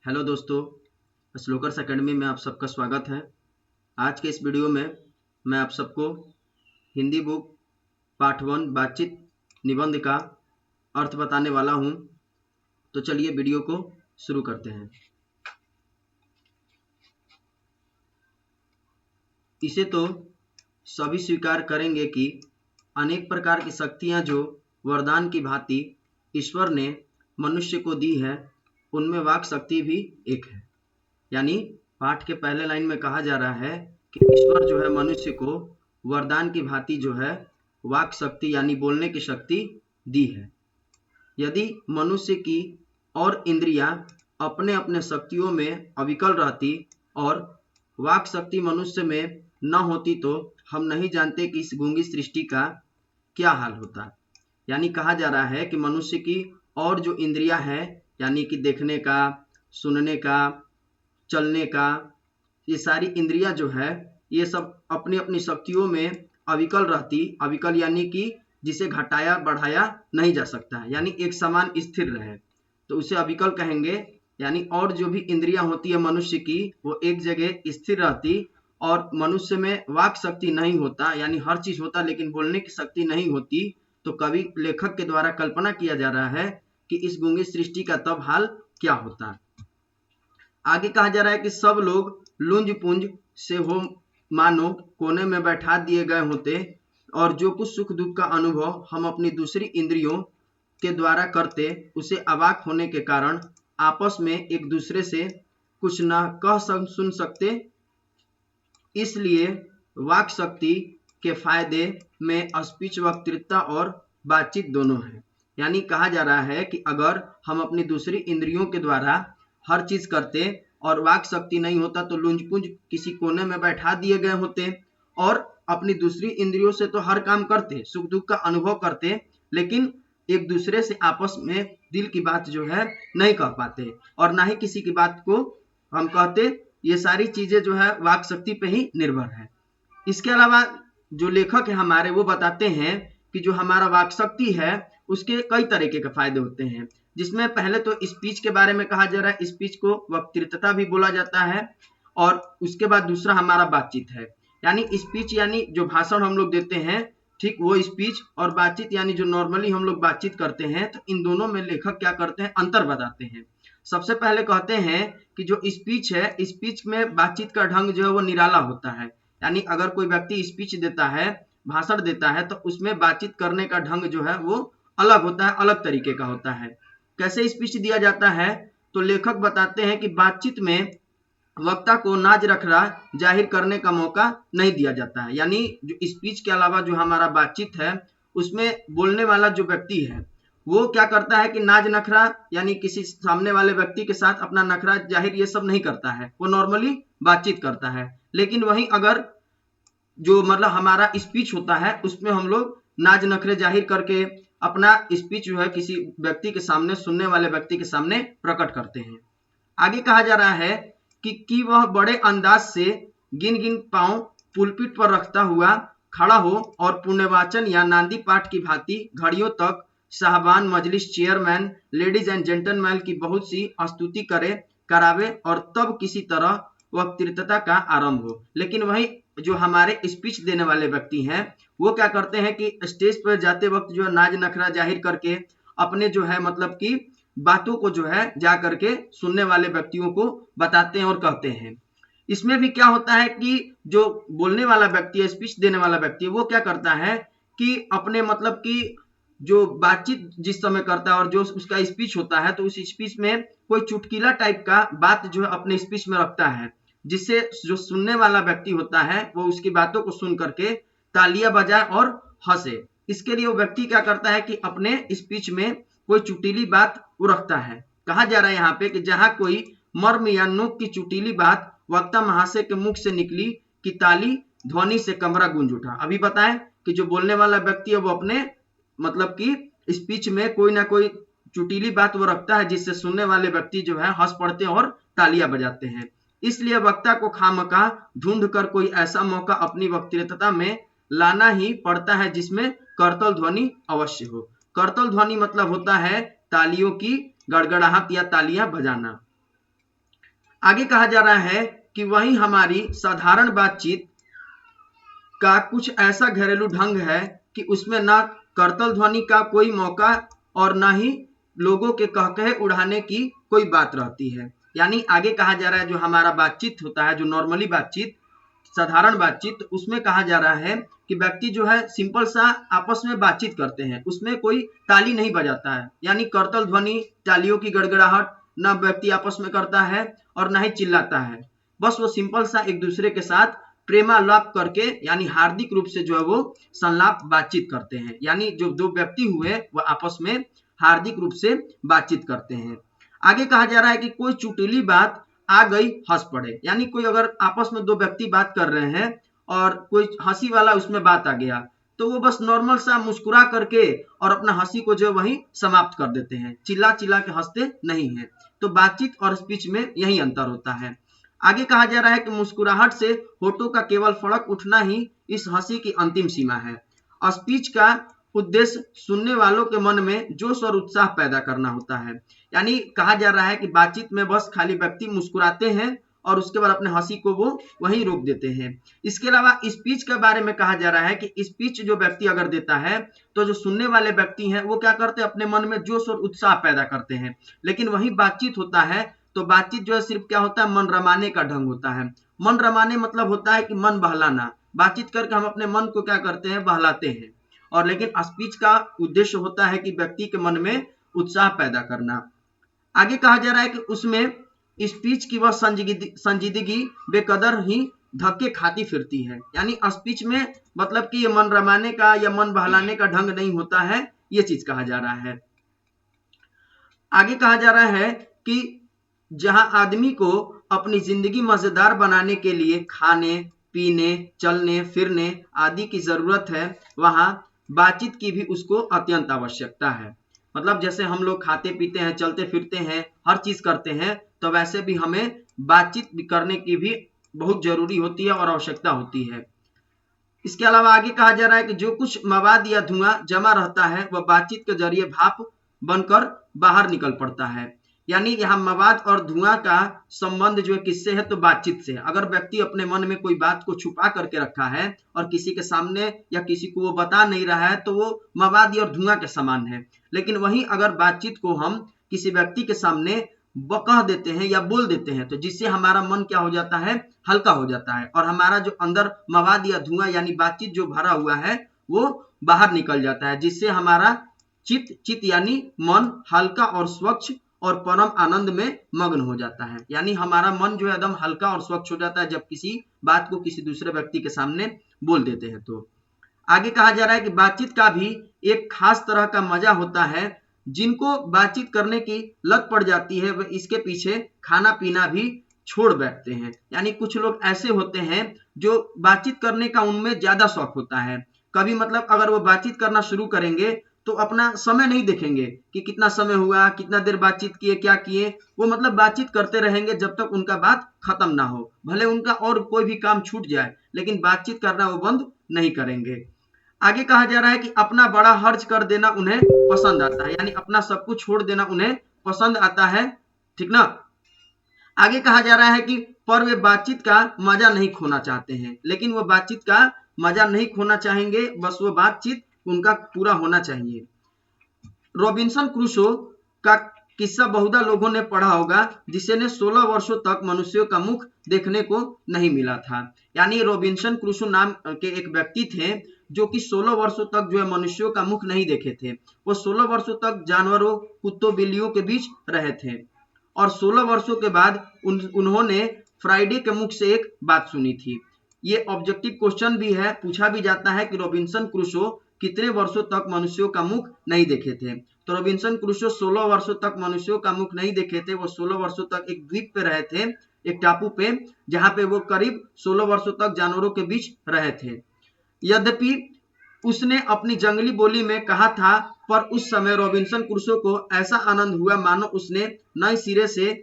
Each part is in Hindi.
हेलो दोस्तों, श्लोकर्स एकेडमी में आप सबका स्वागत है। आज के इस वीडियो में मैं आप सबको हिंदी बुक पाठ 1 बातचीत निबंध का अर्थ बताने वाला हूं। तो चलिए वीडियो को शुरू करते हैं। इसे तो सभी स्वीकार करेंगे कि अनेक प्रकार की शक्तियां जो वरदान की भांति ईश्वर ने मनुष्य को दी है, उनमें वाक शक्ति भी एक है। यानी पाठ के पहले लाइन में कहा जा रहा है कि ईश्वर जो है मनुष्य को वरदान की भांति जो है वाक शक्ति यानी बोलने की शक्ति दी है। यदि मनुष्य की और इंद्रियां अपने अपने शक्तियों में अविकल रहती और वाक शक्ति मनुष्य में न होती तो हम नहीं जानते कि इस गूंगी सृष्टि का क्या हाल होता। यानी कहा जा रहा है कि मनुष्य की और जो इंद्रियां हैं, यानी कि देखने का, सुनने का, चलने का, ये सारी इंद्रियां जो है ये सब अपनी अपनी शक्तियों में अविकल रहती। अविकल यानी कि जिसे घटाया बढ़ाया नहीं जा सकता है, यानी एक समान स्थिर रहे तो उसे अविकल कहेंगे। यानी और जो भी इंद्रियां होती है मनुष्य की वो एक जगह स्थिर रहती और मनुष्य में वाक शक्ति नहीं होता, यानी हर चीज होता लेकिन बोलने की शक्ति नहीं होती। तो कवि लेखक के द्वारा कल्पना किया जा रहा है कि इस गूंगी सृष्टि का तब हाल क्या होता। आगे कहा जा रहा है कि सब लोग लुंज पुंज से हो मानो कोने में बैठा दिए गए होते और जो कुछ सुख दुख का अनुभव हम अपनी दूसरी इंद्रियों के द्वारा करते उसे अवाक होने के कारण आपस में एक दूसरे से कुछ न कह सुन सकते। इसलिए वाक शक्ति के फायदे में स्पीच वक्तृता और बातचीत दोनों है। यानी कहा जा रहा है कि अगर हम अपनी दूसरी इंद्रियों के द्वारा हर चीज करते और वाक शक्ति नहीं होता तो लुंजपुंज किसी कोने में बैठा दिए गए होते और अपनी दूसरी इंद्रियों से तो हर काम करते, सुख दुख का अनुभव करते, लेकिन एक दूसरे से आपस में दिल की बात जो है नहीं कह पाते और ना ही किसी की बात को हम कहते। ये सारी चीजें जो है वाक शक्ति पे ही निर्भर है। इसके अलावा जो लेखक है हमारे वो बताते हैं कि जो हमारा वाक शक्ति है उसके कई तरीके के फायदे होते हैं, जिसमें पहले तो स्पीच के बारे में कहा जा रहा है। स्पीच को वक्तृता भी बोला जाता है और उसके बाद दूसरा हमारा बातचीत है। यानी स्पीच यानी जो भाषण हम लोग देते हैं, ठीक वो स्पीच, और बातचीत यानी जो नॉर्मली हम लोग बातचीत करते हैं। तो इन दोनों में लेखक क्या करते हैं, अंतर बताते हैं। सबसे पहले कहते हैं कि जो स्पीच है, स्पीच में बातचीत का ढंग जो है वो निराला होता है। यानी अगर कोई व्यक्ति स्पीच देता है, भाषण देता है, तो उसमें बातचीत करने का ढंग जो है वो अलग होता है, अलग तरीके का होता है। कैसे स्पीच दिया जाता है, तो लेखक बताते हैं कि बातचीत में वक्ता को नाज रखना जाहिर करने का मौका नहीं दिया जाता है। यानी जो स्पीच के अलावा जो हमारा बातचीत है उसमें बोलने वाला जो व्यक्ति है वो क्या करता है कि नाज नखरा यानी किसी सामने वाले व्यक्ति के साथ अपना नखरा जाहिर ये सब नहीं करता है, वो नॉर्मली बातचीत करता है। लेकिन वहीं अगर जो मतलब हमारा स्पीच होता है उसमें हम लोग नाज नखरे जाहिर करके अपना स्पीच जो है किसी व्यक्ति के सामने, सुनने वाले व्यक्ति के सामने प्रकट करते हैं। आगे कहा जा रहा है कि वह बड़े अंदाज से गिन गिन पांव पुलपिट पर रखता हुआ खड़ा हो और पुण्यवाचन या नांदी पाठ की भांति घड़ियों तक साहबान, मजलिस, चेयरमैन, लेडीज एंड जेंटलमैन की बहुत सी स्तुति करावे और तब किसी तरह वक्तृता का आरंभ हो। लेकिन वही जो हमारे स्पीच देने वाले व्यक्ति हैं वो क्या करते हैं कि स्टेज पर जाते वक्त जो नाज नखरा जाहिर करके अपने जो है मतलब कि बातों को जो है जा करके सुनने वाले व्यक्तियों को बताते हैं और कहते हैं। इसमें भी क्या होता है कि जो बोलने वाला व्यक्ति है, स्पीच देने वाला व्यक्ति है, वो क्या करता है कि अपने मतलब कि जो बातचीत जिस समय करता है और जो उसका स्पीच होता है तो उस स्पीच में कोई चुटकीला टाइप का बात जो है अपने स्पीच में रखता है, जिससे जो सुनने वाला व्यक्ति होता है वो उसकी बातों को सुन करके तालियां बजाए और हंसे। इसके लिए वो व्यक्ति क्या करता है कि अपने स्पीच में कोई चुटीली बात वो रखता है। कहा जा रहा है यहाँ पे कि जहां कोई मर्म या नुक की चुटीली बात वक्ता महाशय के मुख से निकली कि ताली ध्वनि से कमरा गूंज उठा। अभी बताएं कि जो बोलने वाला व्यक्ति है वो अपने मतलब कि स्पीच में कोई ना कोई चुटीली बात वो रखता है जिससे सुनने वाले व्यक्ति जो है हंस पड़ते हैं और तालियां बजाते हैं। इसलिए वक्ता को खामखा ढूंढ कर कोई ऐसा मौका अपनी वक्तृता में लाना ही पड़ता है जिसमें करतल ध्वनि अवश्य हो। करतल ध्वनि मतलब होता है तालियों की गड़गड़ाहट या तालियां बजाना। आगे कहा जा रहा है कि वही हमारी साधारण बातचीत का कुछ ऐसा घरेलू ढंग है कि उसमें ना करतल ध्वनि का कोई मौका और ना ही लोगों के कहकहे उड़ाने की कोई बात रहती है। यानी आगे कहा जा रहा है जो हमारा बातचीत होता है, जो नॉर्मली बातचीत, साधारण बातचीत, उसमें कहा जा रहा है कि व्यक्ति जो है सिंपल सा आपस में बातचीत करते हैं, उसमें कोई ताली नहीं बजाता है, यानी करतल ध्वनि, तालियों की गड़गड़ाहट ना व्यक्ति आपस में करता है और ना ही चिल्लाता है। बस वो सिंपल सा एक दूसरे के साथ प्रेमालाप करके यानी हार्दिक रूप से जो है वो संलाप बातचीत करते हैं, यानी जो दो व्यक्ति हुए वह आपस में हार्दिक रूप से बातचीत करते हैं। आगे कहा जा रहा है कि कोई चुटकुली बात आ गई हंस पड़े, यानी कोई अगर आपस में दो व्यक्ति बात कर रहे हैं और कोई हंसी वाला उसमें बात आ गया तो वो बस नॉर्मल सा मुस्कुरा करके और अपना हंसी को जो वहीं समाप्त कर देते हैं, चिल्ला चिल्ला के हंसते नहीं है। तो बातचीत और स्पीच में यही अंतर होता है। आगे कहा जा रहा है कि मुस्कुराहट से होठों का केवल फड़क उठना ही इस हंसी की अंतिम सीमा है। स्पीच का उद्देश्य सुनने वालों के मन में जोश और उत्साह पैदा करना होता है। यानी कहा जा रहा है कि बातचीत में बस खाली व्यक्ति मुस्कुराते हैं और उसके बाद अपने हंसी को वो वहीं रोक देते हैं। इसके अलावा स्पीच के बारे में कहा जा रहा है कि स्पीच जो व्यक्ति अगर देता है तो जो सुनने वाले व्यक्ति हैं वो क्या करते हैं, अपने मन में जोश और उत्साह पैदा करते हैं। लेकिन वही बातचीत होता है तो बातचीत जो है सिर्फ क्या होता है, मन रमाने का ढंग होता है। मन रमाने मतलब होता है कि मन बहलाना, बातचीत करके हम अपने मन को क्या करते हैं, बहलाते हैं। और लेकिन स्पीच का उद्देश्य होता है कि व्यक्ति के मन में उत्साह पैदा करना। आगे कहा जा रहा है कि उसमें स्पीच की वह संजीदगी बेकदर ही धक्के खाती फिरती है। यानी स्पीच में मतलब कि ये मन रमाने का या मन बहलाने का ढंग नहीं होता है, ये चीज कहा जा रहा है। आगे कहा जा रहा है कि जहां आदमी को अपनी जिंदगी मजेदार बनाने के लिए खाने पीने चलने फिरने आदि की जरूरत है, वहां बातचीत की भी उसको अत्यंत आवश्यकता है। मतलब जैसे हम लोग खाते पीते हैं, चलते फिरते हैं, हर चीज करते हैं, तो वैसे भी हमें बातचीत करने की भी बहुत जरूरी होती है और आवश्यकता होती है। इसके अलावा आगे कहा जा रहा है कि जो कुछ मवाद या धुआं जमा रहता है वह बातचीत के जरिए भाप बनकर बाहर निकल पड़ता है। यानी यहाँ मवाद और धुआं का संबंध जो है किससे है, तो बातचीत से। अगर व्यक्ति अपने मन में कोई बात को छुपा करके रखा है और किसी के सामने या किसी को वो बता नहीं रहा है तो वो मवाद और धुआं के समान है। लेकिन वहीं अगर बातचीत को हम किसी व्यक्ति के सामने कह देते हैं या बोल देते हैं तो जिससे हमारा मन क्या हो जाता है, हल्का हो जाता है और हमारा जो अंदर मवाद या धुआं यानी बातचीत जो भरा हुआ है वो बाहर निकल जाता है, जिससे हमारा चित्त यानी मन हल्का और स्वच्छ और परम आनंद में मग्न हो जाता है। यानी हमारा मन जो है एकदम हल्का और स्वच्छ हो जाता है जब किसी बात को किसी दूसरे व्यक्ति के सामने बोल देते हैं। तो आगे कहा जा रहा है कि बातचीत का भी एक खास तरह का मजा होता है। जिनको बातचीत करने की लत पड़ जाती है वह इसके पीछे खाना पीना भी छोड़ बैठते हैं। यानी कुछ लोग ऐसे होते हैं जो बातचीत करने का उनमें ज्यादा शौक होता है। कभी मतलब अगर वो बातचीत करना शुरू करेंगे तो अपना समय नहीं देखेंगे कि कितना समय हुआ, कितना देर बातचीत किए, क्या किए। वो मतलब बातचीत करते रहेंगे जब तक उनका बात खत्म ना हो, भले उनका और कोई भी काम छूट जाए, लेकिन बातचीत करना वो बंद नहीं करेंगे। आगे कहा जा रहा है कि अपना बड़ा हर्ज कर देना उन्हें पसंद आता है, यानी अपना सब कुछ छोड़ देना उन्हें पसंद आता है, ठीक ना। आगे कहा जा रहा है कि पर वे बातचीत का मजा नहीं खोना चाहते हैं, लेकिन वो बातचीत का मजा नहीं खोना चाहेंगे, बस वो बातचीत उनका पूरा होना चाहिए। रॉबिन्सन क्रूसो का किस्सा बहुधा लोगों ने पढ़ा होगा, जिसने 16 वर्षों तक मनुष्यों का मुख देखने को नहीं मिला था। यानी रॉबिन्सन क्रूसो नाम के एक व्यक्ति थे जो कि 16 वर्षों तक जो है मनुष्यों का मुख नहीं देखे थे। वो 16 वर्षों तक जानवरों, कुत्तों, बिल्लियों के बीच रहे थे और 16 वर्षों के बाद उन्होंने फ्राइडे के मुख से एक बात सुनी थी। ये ऑब्जेक्टिव क्वेश्चन भी है, पूछा भी जाता है कि रॉबिन्सन क्रूसो कितने वर्षों तक मनुष्यों का मुख नहीं देखे थे। तो रॉबिन्सन क्रूसो 16 वर्षों तक मनुष्यों का मुख नहीं देखे थे। वो 16 वर्षों तक एक द्वीप पे रहे थे, एक टापू पे, जहां पे वो करीब 16 वर्षों तक जानवरों के बीच रहे थे। यद्यपि उसने अपनी जंगली बोली में कहा था, पर उस समय रॉबिन्सन क्रूसो को ऐसा आनंद हुआ मानो उसने नए सिरे से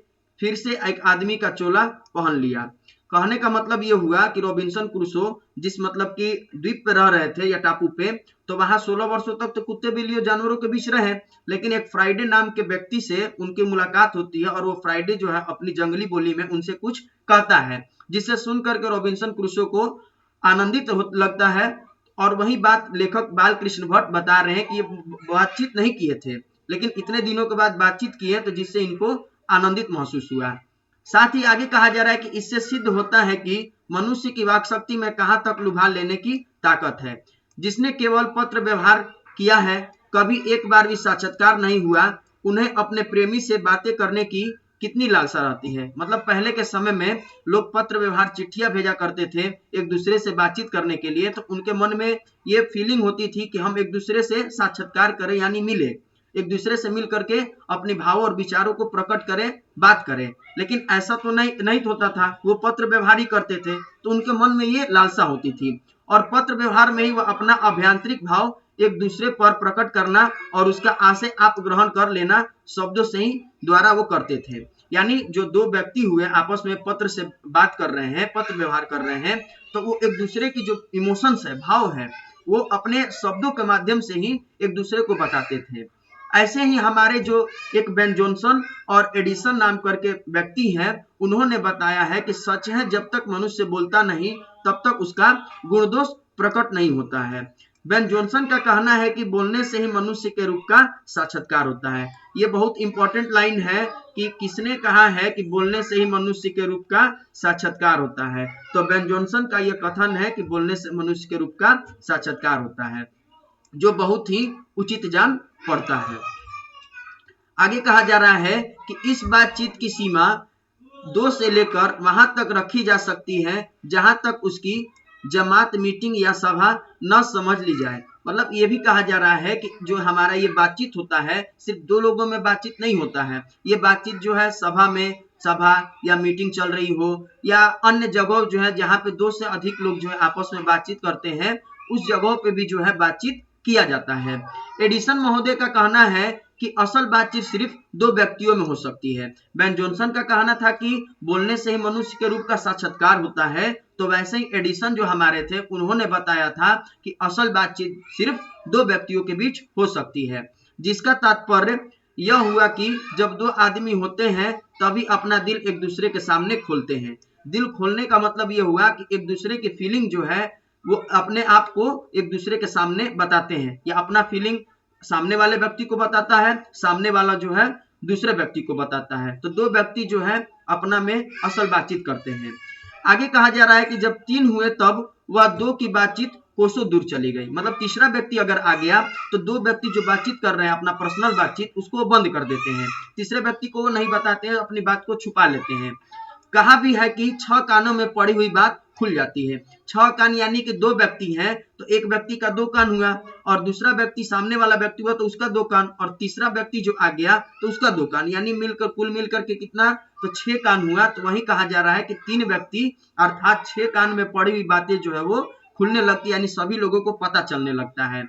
फिर से एक आदमी का चोला पहन लिया। कहने का मतलब ये हुआ कि रॉबिन्सन क्रूसो जिस मतलब कि द्वीप पे रह रहे थे या टापू पे, तो वहां 16 वर्षों तक तो कुत्ते बिल्लियों जानवरों के बीच रहे, लेकिन एक फ्राइडे नाम के व्यक्ति से उनकी मुलाकात होती है और वो फ्राइडे जो है अपनी जंगली बोली में उनसे कुछ कहता है, जिसे सुन करके रॉबिन्सन क्रूसो को आनंदित लगता है। और वही बात लेखक बालकृष्ण भट्ट बता रहे हैं कि ये बातचीत नहीं किए थे, लेकिन इतने दिनों के बाद बातचीत किए तो जिससे इनको आनंदित महसूस हुआ। साथ ही आगे कहा जा रहा है कि इससे सिद्ध होता है कि मनुष्य की वाक शक्ति में कहां तक लुभा लेने की ताकत है। जिसने केवल पत्र व्यवहार किया है, कभी एक बार भी साक्षात्कार नहीं हुआ, उन्हें अपने प्रेमी से बातें करने की कितनी लालसा रहती है। मतलब पहले के समय में लोग पत्र व्यवहार चिट्ठियां भेजा करते थे एक दूसरे से बातचीत करने के लिए, तो उनके मन में ये फीलिंग होती थी कि हम एक दूसरे से साक्षात्कार करें, यानी मिले, एक दूसरे से मिल करके अपने भावों और विचारों को प्रकट करें, बात करें। लेकिन ऐसा तो नहीं होता था, वो पत्र व्यवहार ही करते थे, तो उनके मन में ये लालसा होती थी और पत्र व्यवहार में ही वह अपना अभ्यांतरिक भाव एक दूसरे पर प्रकट करना और उसका आशय आप ग्रहण कर लेना शब्दों से ही द्वारा वो करते थे। यानी जो दो व्यक्ति हुए आपस में पत्र से बात कर रहे हैं, पत्र व्यवहार कर रहे हैं, तो वो एक दूसरे की जो इमोशंस है, भाव है, वो अपने शब्दों के माध्यम से ही एक दूसरे को बताते थे। ऐसे ही हमारे जो एक बेन जॉनसन और एडिसन नाम करके व्यक्ति हैं, उन्होंने बताया है कि सच है जब तक मनुष्य बोलता नहीं तब तक उसका गुणदोष प्रकट नहीं होता है। बेन जॉनसन का कहना है कि बोलने से ही मनुष्य के रूप का साक्षात्कार होता है। ये बहुत इंपॉर्टेंट लाइन है कि किसने कहा है कि बोलने से ही मनुष्य के रूप का साक्षात्कार होता है, तो बेन जॉनसन का यह कथन है कि बोलने से मनुष्य के रूप का साक्षात्कार होता है, जो बहुत ही उचित जान पड़ता है। आगे कहा जा रहा है कि इस बातचीत की सीमा 2 से लेकर वहां तक रखी जा सकती है जहां तक उसकी जमात, मीटिंग या सभा न समझ ली जाए। मतलब ये भी कहा जा रहा है कि जो हमारा ये बातचीत होता है, सिर्फ 2 लोगों में बातचीत नहीं होता है, ये बातचीत जो है सभा या मीटिंग चल रही हो या अन्य जगह जो है जहाँ पे 2 से अधिक लोग जो है आपस में बातचीत करते हैं, उस जगह पे भी जो है बातचीत किया जाता है। एडिसन महोदय का कहना है कि असल बातचीत सिर्फ 2 व्यक्तियों में हो सकती है। बेन जॉनसन का कहना था कि बोलने से ही मनुष्य के रूप का साक्षात्कार होता है, तो वैसे ही एडिसन जो हमारे थे उन्होंने बताया था कि असल बातचीत सिर्फ 2 व्यक्तियों के बीच हो सकती है, जिसका तात्पर्य यह हुआ कि जब 2 आदमी होते हैं तभी अपना दिल एक दूसरे के सामने खोलते हैं। दिल खोलने का मतलब यह हुआ कि एक दूसरे की फीलिंग जो है वो अपने आप को एक दूसरे के सामने बताते हैं, या अपना फीलिंग सामने वाले व्यक्ति को बताता है, सामने वाला जो है दूसरे व्यक्ति को बताता है, तो 2 व्यक्ति जो है अपना में असल बातचीत करते हैं। आगे कहा जा रहा है कि जब 3 हुए तब वह 2 की बातचीत कोसों दूर चली गई। मतलब तीसरा व्यक्ति अगर आ गया तो 2 व्यक्ति जो बातचीत कर रहे हैं अपना पर्सनल बातचीत, उसको बंद कर देते हैं, तीसरे व्यक्ति को वो नहीं बताते हैं, अपनी बात को छुपा लेते हैं। कहा भी है कि 6 कानों में पड़ी हुई बात खुल जाती है। 6 कान यानी कि 2 व्यक्ति हैं तो एक व्यक्ति का 2 कान हुआ, और दूसरा व्यक्ति सामने वाला व्यक्ति हुआ तो उसका 2 कान, और तीसरा व्यक्ति जो आ गया तो उसका 2 कान, यानी मिलकर कुल मिलकर के कितना, तो 6 कान हुआ। तो वही कहा जा रहा है कि 3 व्यक्ति अर्थात 6 कान में पड़ी हुई बातें जो है वो खुलने लगती है, यानी सभी लोगों को पता चलने लगता है।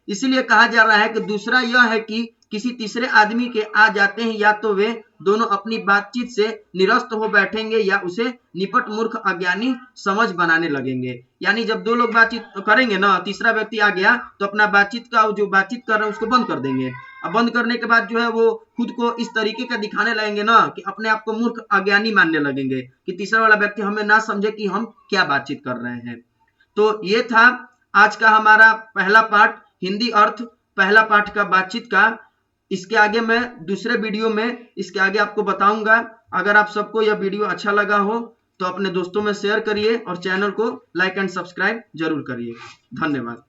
इसीलिए कहा जा रहा है कि दूसरा यह है कि किसी तीसरे आदमी के आ जाते हैं या तो वे दोनों अपनी बातचीत से निरस्त हो बैठेंगे या उसे निपट मूर्ख अज्ञानी समझ बनाने लगेंगे। यानी जब 2 लोग बातचीत करेंगे ना, तीसरा व्यक्ति आ गया तो अपना बातचीत का जो बातचीत कर रहे हैं उसको बंद कर देंगे। अब बंद करने के बाद जो है वो खुद को इस तरीके का दिखाने लगेंगे ना कि अपने आप को मूर्ख अज्ञानी मानने लगेंगे कि तीसरा वाला व्यक्ति हमें ना समझे कि हम क्या बातचीत कर रहे हैं। तो ये था आज का हमारा पहला पाठ, हिंदी अर्थ पहला पाठ का बातचीत का। इसके आगे मैं दूसरे वीडियो में इसके आगे आपको बताऊंगा। अगर आप सबको यह वीडियो अच्छा लगा हो तो अपने दोस्तों में शेयर करिए और चैनल को लाइक एंड सब्सक्राइब जरूर करिए। धन्यवाद।